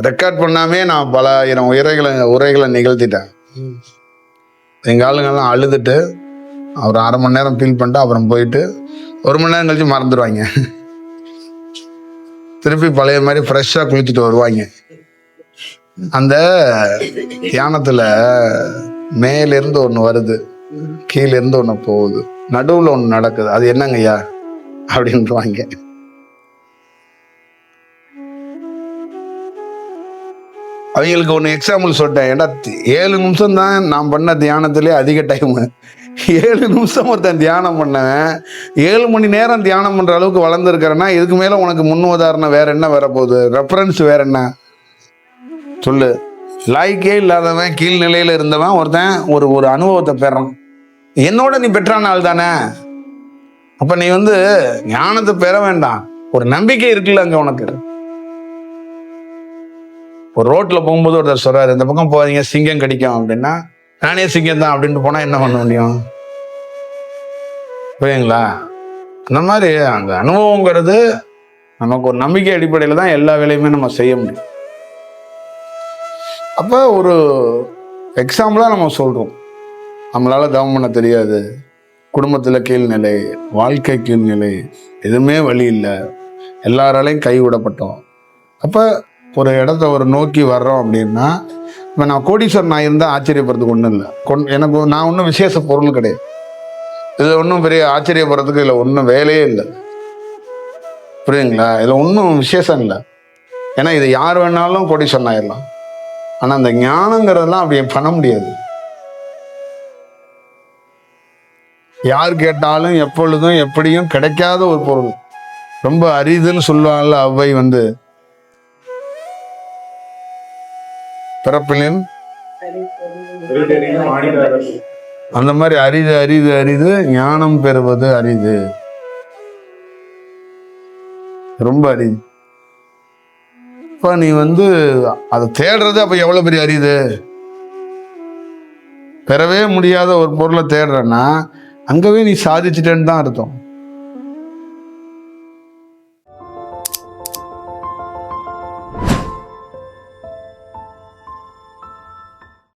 Record பண்ணாமே நான் பல ஆயிரம் உரைகளை நிகழ்த்திட்டேன். எங்கள் ஆளுங்கெல்லாம் அழுதுட்டு ஒரு 1/2 மணி நேரம் ஃபீல் பண்ணிட்டு அப்புறம் போயிட்டு 1 மணி நேரம் கழிச்சு மறந்துடுவாங்க. திருப்பி பழைய மாதிரி ஃப்ரெஷ்ஷாக குளிச்சுட்டு வருவாங்க. அந்த தியானத்தில் மேலிருந்து ஒன்று வருது, கீழிருந்து ஒன்று போகுது, நடுவில் ஒன்று நடக்குது. அது என்னங்கய்யா அப்படின்ட்டுவாங்க. அவங்களுக்கு ஒன்று எக்ஸாம்பிள் சொல்லிட்டேன். ஏன்னா 7 நிமிஷம் தான் நான் பண்ண தியானத்திலே அதிக டைமு. 7 நிமிஷம் ஒருத்தன் தியானம் பண்ணேன். 7 மணி நேரம் தியானம் பண்ணுற அளவுக்கு வளர்ந்துருக்கிறேன்னா இதுக்கு மேலே உனக்கு முன்னுதாரணம் வேற என்ன வரப்போகுது? ரெஃபரன்ஸ் வேற என்ன சொல்லு? லாய்க்கே இல்லாதவன், கீழ்நிலையில் இருந்தவன் ஒருத்தன் ஒரு அனுபவத்தை பெறான். என்னோட நீ பெற்றான ஆள் தானே. அப்போ நீ ஞானத்தை பெற வேண்டாம், ஒரு நம்பிக்கை இருக்குல்ல அங்கே உனக்கு. ஒரு ரோட்டில் போகும்போது ஒருத்தர் சொல்றாரு, இந்த பக்கம் போறீங்க சிங்கம் கடிக்கும் அப்படின்னா, நானே சிங்கம் தான் அப்படின்ட்டு போனால் என்ன பண்ண முடியும்? புரியுங்களா? அந்த மாதிரி அந்த அனுபவங்கிறது நமக்கு ஒரு நம்பிக்கை அடிப்படையில் தான் எல்லா வேலையுமே நம்ம செய்ய முடியும். அப்போ ஒரு எக்ஸாம்பிளாக நம்ம சொல்கிறோம், நம்மளால தவம் பண்ண தெரியாது, குடும்பத்தில் கீழ்நிலை, வாழ்க்கை கீழ்நிலை, எதுவுமே வழி இல்லை, எல்லாராலையும் கைவிடப்பட்டோம். அப்போ ஒரு இடத்த நோக்கி வர்றோம் அப்படின்னா, இப்போ நான் கோடீஸ்வரன் நான் இருந்தால் ஆச்சரியப்படுறதுக்கு ஒன்றும் இல்லை. நான் ஒன்றும் விசேஷ பொருள் கிடையாது. இதில் ஒன்றும் பெரிய ஆச்சரியப்படுறதுக்கு இதில் ஒன்றும் வேலையே இல்லை. புரியுங்களா? இதில் ஒன்றும் விசேஷம் இல்லை. ஏன்னா இது யார் வேணாலும் கோடீஸ்வரன் ஆயிடலாம். ஆனால் அந்த ஞானங்கிறதெல்லாம் அப்படி பண்ண முடியாது. யார் கேட்டாலும் எப்பொழுதும் எப்படியும் கிடைக்காத ஒரு பொருள், ரொம்ப அரிதுன்னு சொல்லுவாங்கல்ல அவ்வை பிறப்பிலின் அந்த மாதிரி அரிது அரிது அரிது, ஞானம் பெறுவது அரிது, ரொம்ப அரிது. இப்ப நீ அதை தேடுறது அப்ப எவ்வளவு பெரிய அரிது. பெறவே முடியாத ஒரு பொருளை தேடுறன்னா அங்கவே நீ சாதிச்சுட்டேன்னு தான் அர்த்தம்.